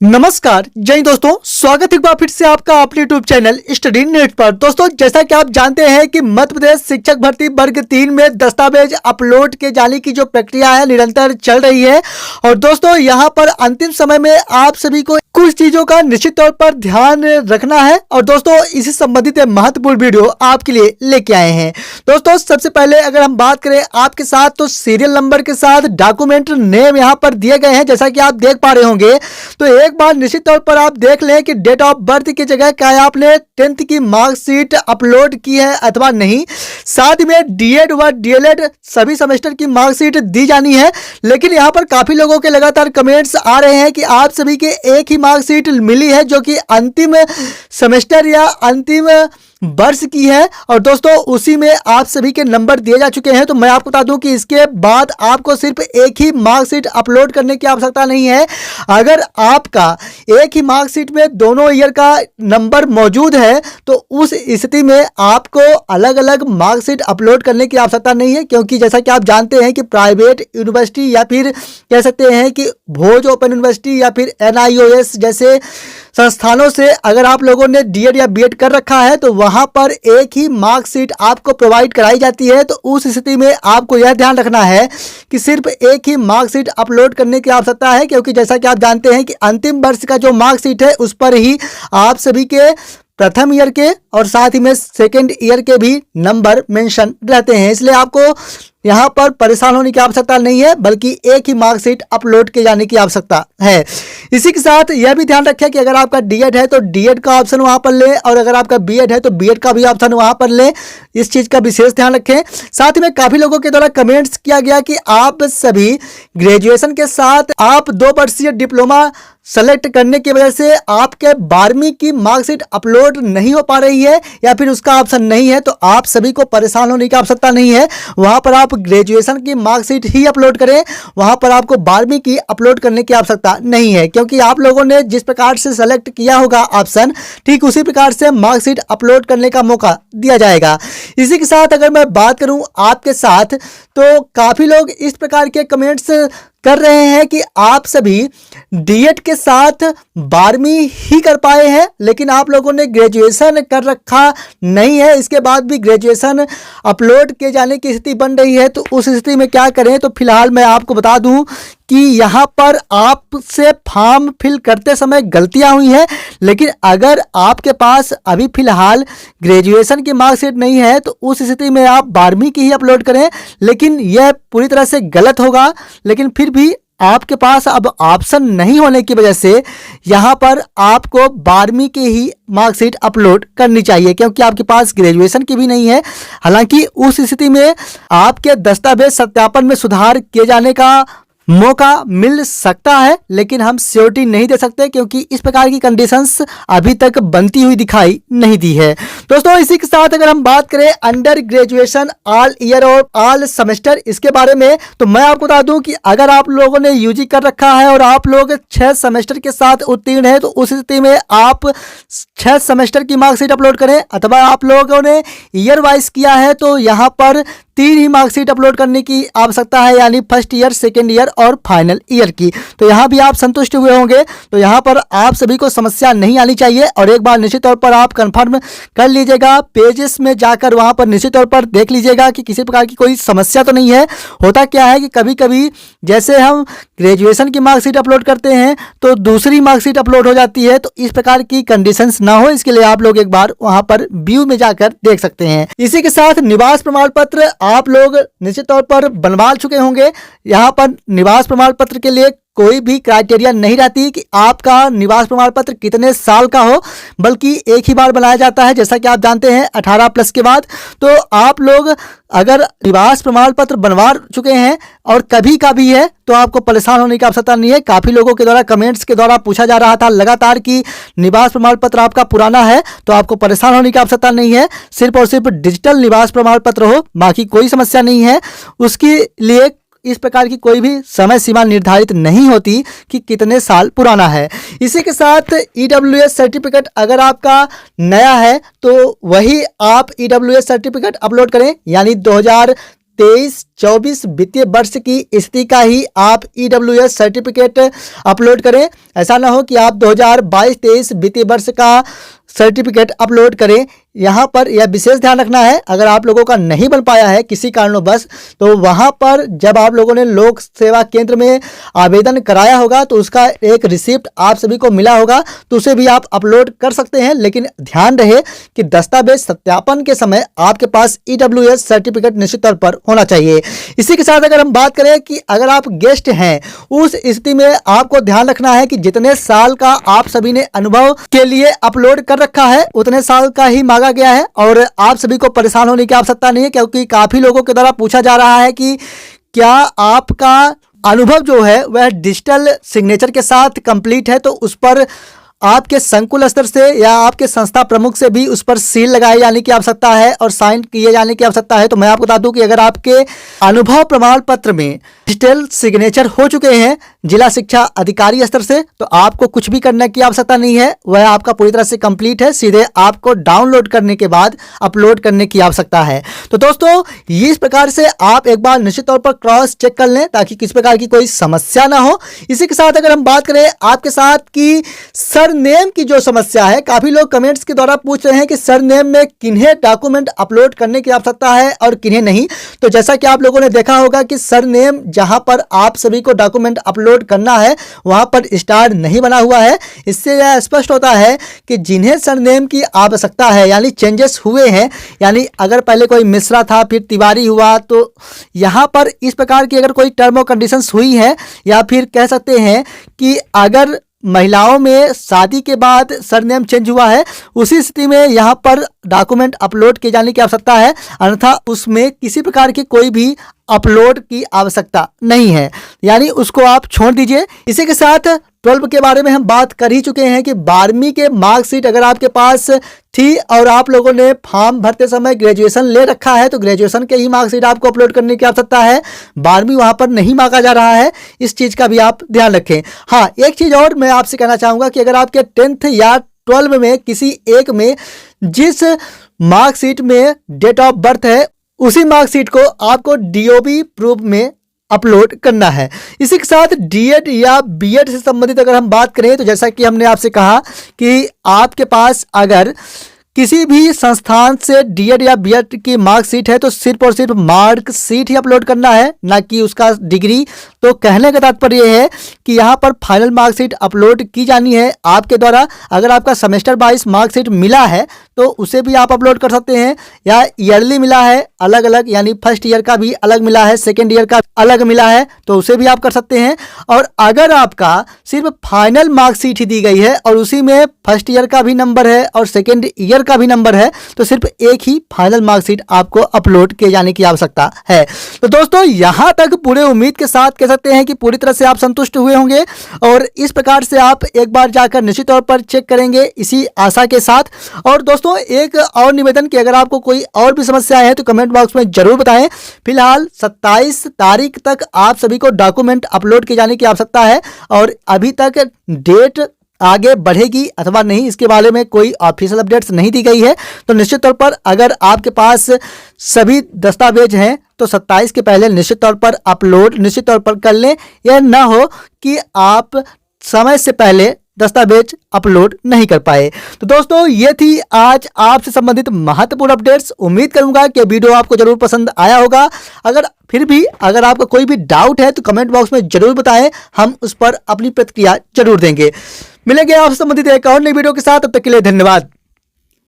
नमस्कार जय हिंद दोस्तों, स्वागत है एक बार फिर से आपका अपने यूट्यूब चैनल स्टडी नेट पर। दोस्तों, जैसा कि आप जानते हैं कि मध्य प्रदेश शिक्षक भर्ती वर्ग 3 में दस्तावेज अपलोड के जाने की जो प्रक्रिया है निरंतर चल रही है। और दोस्तों, यहां पर अंतिम समय में आप सभी को कुछ चीजों का निश्चित तौर पर ध्यान रखना है। और दोस्तों, इसी संबंधित महत्वपूर्ण वीडियो आपके लिए लेके आए हैं। दोस्तों, सबसे पहले अगर हम बात करें आपके साथ, तो सीरियल नंबर के साथ डॉक्यूमेंट नेम यहाँ पर दिए गए हैं, जैसा कि आप देख पा रहे होंगे। तो एक बार निश्चित तौर पर आप देख लें कि डेट ऑफ बर्थ की जगह क्या आपने 10th की मार्कशीट अपलोड की है अथवा नहीं। साथ में डीएड व डीएलएड सभी सेमेस्टर की मार्कशीट दी जानी है। लेकिन यहाँ पर काफी लोगों के लगातार कमेंट्स आ रहे हैं कि आप सभी के एक ही मार्कशीट मिली है जो कि अंतिम सेमेस्टर या अंतिम वर्ष की है, और दोस्तों उसी में आप सभी के नंबर दिए जा चुके हैं। तो मैं आपको बता दूं कि इसके बाद आपको सिर्फ एक ही मार्कशीट अपलोड करने की आवश्यकता नहीं है। अगर आपका एक ही मार्कशीट में दोनों ईयर का नंबर मौजूद है तो उस स्थिति में आपको अलग अलग मार्कशीट अपलोड करने की आवश्यकता नहीं है, क्योंकि जैसा कि आप जानते हैं कि प्राइवेट यूनिवर्सिटी या फिर कह सकते हैं कि भोज ओपन यूनिवर्सिटी या फिर NIOS जैसे संस्थानों से अगर आप लोगों ने डीएड या बीएड कर रखा है तो वहां पर एक ही मार्कशीट आपको प्रोवाइड कराई जाती है। तो उस स्थिति में आपको यह ध्यान रखना है कि सिर्फ एक ही मार्कशीट अपलोड करने की आवश्यकता है, क्योंकि जैसा कि आप जानते हैं कि अंतिम वर्ष का जो मार्कशीट है उस पर ही आप सभी के प्रथम ईयर के और साथ ही में सेकेंड ईयर के भी नंबर मेंशन रहते हैं। इसलिए आपको यहाँ पर परेशान होने की आवश्यकता नहीं है, बल्कि एक ही मार्कशीट अपलोड किए जाने की आवश्यकता है। इसी के साथ यह भी ध्यान रखें कि अगर आपका डीएड है तो डीएड का ऑप्शन वहाँ पर लें, और अगर आपका बीएड है तो बीएड का भी ऑप्शन वहाँ पर लें। इस चीज़ का विशेष ध्यान रखें। साथ ही में काफ़ी लोगों के द्वारा कमेंट्स किया गया कि आप सभी ग्रेजुएशन के साथ आप 2 वर्षीय डिप्लोमा सेलेक्ट करने की वजह से आपके 12वीं की मार्कशीट अपलोड नहीं हो पा रही है या फिर उसका ऑप्शन नहीं है। तो आप सभी को परेशान होने की आवश्यकता नहीं है। वहां पर आप ग्रेजुएशन की मार्कशीट ही अपलोड करें, वहां पर आपको 12वीं की अपलोड करने की आवश्यकता नहीं है, क्योंकि आप लोगों ने जिस प्रकार से सेलेक्ट किया होगा ऑप्शन, ठीक उसी प्रकार से मार्कशीट अपलोड करने का मौका दिया जाएगा। इसी के साथ अगर मैं बात करूं आपके साथ, तो काफ़ी लोग इस प्रकार के कमेंट्स कर रहे हैं कि आप सभी डीएड के साथ 12वीं ही कर पाए हैं, लेकिन आप लोगों ने ग्रेजुएशन कर रखा नहीं है, इसके बाद भी ग्रेजुएशन अपलोड किए जाने की स्थिति बन रही है। तो उस स्थिति में क्या करें? तो फिलहाल मैं आपको बता दूं कि यहाँ पर आपसे फॉर्म फिल करते समय गलतियाँ हुई हैं, लेकिन अगर आपके पास अभी फिलहाल ग्रेजुएशन की मार्कशीट नहीं है तो उस स्थिति में आप 12वीं की ही अपलोड करें। लेकिन यह पूरी तरह से गलत होगा, लेकिन फिर भी आपके पास अब ऑप्शन नहीं होने की वजह से यहाँ पर आपको 12वीं की ही मार्कशीट अपलोड करनी चाहिए, क्योंकि आपके पास ग्रेजुएशन की भी नहीं है। हालांकि उस स्थिति में आपके दस्तावेज सत्यापन में सुधार किए जाने का मौका मिल सकता है, लेकिन हम श्योरिटी नहीं दे सकते, क्योंकि इस प्रकार की कंडीशंस अभी तक बनती हुई दिखाई नहीं दी है। दोस्तों, इसी के साथ अगर हम बात करें अंडर ग्रेजुएशन ऑल ईयर और ऑल सेमेस्टर, इसके बारे में, तो मैं आपको बता दूं कि अगर आप लोगों ने यूजी कर रखा है और आप लोग 6 सेमेस्टर के साथ उत्तीर्ण है तो उस स्थिति में आप 6 सेमेस्टर की मार्कशीट अपलोड करें, अथवा आप लोगों ने ईयर वाइज किया है तो यहाँ पर 3 ही मार्कशीट अपलोड करने की आवश्यकता है, यानी फर्स्ट ईयर, सेकेंड ईयर और फाइनल ईयर की। तो यहाँ भी आप संतुष्ट हुए होंगे। तो यहाँ पर आप सभी को समस्या नहीं आनी चाहिए। और एक बार निश्चित तौर पर आप कंफर्म कर लीजिएगा, पेजेस में जाकर वहाँ पर निश्चित तौर पर देख लीजिएगा कि किसी प्रकार की कोई समस्या तो नहीं है। होता क्या है कि कभी कभी जैसे हम ग्रेजुएशन की मार्कशीट अपलोड करते हैं तो दूसरी मार्कशीट अपलोड हो जाती है। तो इस प्रकार की कंडीशंस ना हो, इसके लिए आप लोग एक बार वहाँ पर व्यू में जाकर देख सकते हैं। इसी के साथ निवास प्रमाण पत्र आप लोग निश्चित तौर पर बनवा चुके होंगे। यहाँ पर निवास प्रमाण पत्र के लिए कोई भी क्राइटेरिया नहीं रहती कि आपका निवास प्रमाण पत्र कितने साल का हो, बल्कि एक ही बार बनाया जाता है, जैसा कि आप जानते हैं 18+ के बाद। तो आप लोग अगर निवास प्रमाण पत्र बनवा चुके हैं और कभी का भी है तो आपको परेशान होने की आवश्यकता नहीं है। काफ़ी लोगों के द्वारा कमेंट्स के द्वारा पूछा जा रहा था लगातार कि निवास प्रमाण पत्र आपका पुराना है, तो आपको परेशान होने की आवश्यकता नहीं है। सिर्फ और सिर्फ डिजिटल निवास प्रमाण पत्र हो, बाकी कोई समस्या नहीं है। उसके लिए इस प्रकार की कोई भी समय सीमा निर्धारित नहीं होती कि कितने साल पुराना है। इसी के साथ EWS सर्टिफिकेट अगर आपका नया है तो वही आप EWS सर्टिफिकेट अपलोड करें, यानी 2023 2023-24 वित्तीय वर्ष की स्थिति का ही आप EWS सर्टिफिकेट अपलोड करें। ऐसा ना हो कि आप 2022-23 वित्तीय वर्ष का सर्टिफिकेट अपलोड करें। यहाँ पर यह विशेष ध्यान रखना है, अगर आप लोगों का नहीं बन पाया है किसी कारणवश, तो वहाँ पर जब आप लोगों ने लोक सेवा केंद्र में आवेदन कराया होगा तो उसका एक रिसिप्ट आप सभी को मिला होगा, तो उसे भी आप अपलोड कर सकते हैं। लेकिन ध्यान रहे कि दस्तावेज सत्यापन के समय आपके पास EWS सर्टिफिकेट निश्चित तौर पर होना चाहिए। इसी के साथ अगर हम बात करें कि अगर आप गेस्ट हैं, उस स्थिति में आपको ध्यान रखना है कि जितने साल का आप सभी ने अनुभव के लिए अपलोड कर रखा है उतने साल का ही मांगा गया है, और आप सभी को परेशान होने की आवश्यकता नहीं है, क्योंकि काफी लोगों के द्वारा पूछा जा रहा है कि क्या आपका अनुभव जो है वह डिजिटल सिग्नेचर के साथ कंप्लीट है, तो उस पर आपके संकुल स्तर से या आपके संस्था प्रमुख से भी उस पर सील लगाए जाने की आवश्यकता है और साइन किए जाने की आवश्यकता है। तो मैं आपको बता दूं कि अगर आपके अनुभव प्रमाण पत्र में डिजिटल सिग्नेचर हो चुके हैं जिला शिक्षा अधिकारी स्तर से, तो आपको कुछ भी करने की आवश्यकता नहीं है, वह आपका पूरी तरह से कंप्लीट है। सीधे आपको डाउनलोड करने के बाद अपलोड करने की आवश्यकता है। तो दोस्तों, इस प्रकार से आप एक बार निश्चित तौर पर क्रॉस चेक कर लें ताकि किसी प्रकार की कोई समस्या ना हो। इसी के साथ अगर हम बात करें आपके साथ कि सरनेम की जो समस्या है, काफी लोग कमेंट्स के द्वारा पूछ रहे हैं कि सरनेम में किन्हें डॉक्यूमेंट अपलोड करने की आवश्यकता है और किन्हें नहीं। तो जैसा कि आप लोगों ने देखा होगा कि सरनेम जहां पर आप सभी को डॉक्यूमेंट अपलोड करना है वहां पर स्टार नहीं बना हुआ है। इससे यह स्पष्ट होता है कि जिन्हें सरनेम की आवश्यकता है यानी चेंजेस हुए हैं, यानी अगर पहले कोई मिश्रा था फिर तिवारी हुआ, तो यहां पर इस प्रकार की अगर कोई टर्म और कंडीशंस हुई है, या फिर कह सकते हैं कि अगर महिलाओं में शादी के बाद सरनेम चेंज हुआ है, उसी स्थिति में यहाँ पर डॉक्यूमेंट अपलोड किए जाने की आवश्यकता है, अन्यथा उसमें किसी प्रकार की कोई भी अपलोड की आवश्यकता नहीं है, यानी उसको आप छोड़ दीजिए। इसी के साथ 12 के बारे में हम बात कर ही चुके हैं कि 12वीं के मार्कशीट अगर आपके पास थी और आप लोगों ने फॉर्म भरते समय ग्रेजुएशन ले रखा है, तो ग्रेजुएशन के ही मार्कशीट आपको अपलोड करने की आवश्यकता है। 12वीं वहां पर नहीं मांगा जा रहा है, इस चीज का भी आप ध्यान रखें। हाँ, एक चीज और मैं आपसे कहना चाहूंगा कि अगर आपके 10th या 12 में किसी एक में जिस मार्कशीट में डेट ऑफ बर्थ है, उसी मार्कशीट को आपको DOB प्रूफ में अपलोड करना है। इसी के साथ डीएड या बीएड से संबंधित अगर हम बात करें, तो जैसा कि हमने आपसे कहा कि आपके पास अगर किसी भी संस्थान से डीएड या बीएड की मार्कशीट है तो सिर्फ और सिर्फ मार्कशीट ही अपलोड करना है, ना कि उसका डिग्री। तो कहने का तात्पर्य यह है कि यहाँ पर फाइनल मार्कशीट अपलोड की जानी है आपके द्वारा। अगर आपका सेमेस्टर वाइज मार्कशीट मिला है तो उसे भी आप अपलोड कर सकते हैं, या ईयरली मिला है अलग अलग, यानी फर्स्ट ईयर का भी अलग मिला है, सेकेंड ईयर का अलग मिला है, तो उसे भी आप कर सकते हैं। और अगर आपका सिर्फ फाइनल मार्कशीट ही दी गई है और उसी में फर्स्ट ईयर का भी नंबर है और सेकेंड ईयर का भी नंबर है, तो सिर्फ एक ही फाइनल मार्कशीट आपको अपलोड किए जाने की आवश्यकता है। तो दोस्तों, यहां तक पूरे उम्मीद के साथ कह सकते हैं कि पूरी तरह से आप संतुष्ट हुए होंगे, और इस प्रकार से आप एक बार जाकर निश्चित तौर पर चेक करेंगे इसी आशा के साथ। और दोस्तों, एक और निवेदन कि अगर आपको कोई और भी समस्या है तो कमेंट बॉक्स में जरूर बताएं। फिलहाल 27 तारीख तक आप सभी को डॉक्यूमेंट अपलोड किए जाने की आवश्यकता है, और अभी तक डेट आगे बढ़ेगी अथवा नहीं, इसके बारे में कोई ऑफिशियल अपडेट्स नहीं दी गई है। तो निश्चित तौर पर अगर आपके पास सभी दस्तावेज हैं तो 27 के पहले निश्चित तौर पर अपलोड निश्चित तौर पर कर लें। यह ना हो कि आप समय से पहले दस्तावेज अपलोड नहीं कर पाए। तो दोस्तों, ये थी आज आपसे संबंधित महत्वपूर्ण अपडेट्स। उम्मीद करूंगा कि वीडियो आपको जरूर पसंद आया होगा। अगर फिर भी अगर आपका कोई भी डाउट है तो कमेंट बॉक्स में जरूर बताएं, हम उस पर अपनी प्रतिक्रिया जरूर देंगे। मिलेंगे आपसे संबंधित एक और नई वीडियो के साथ, तब तक के लिए धन्यवाद।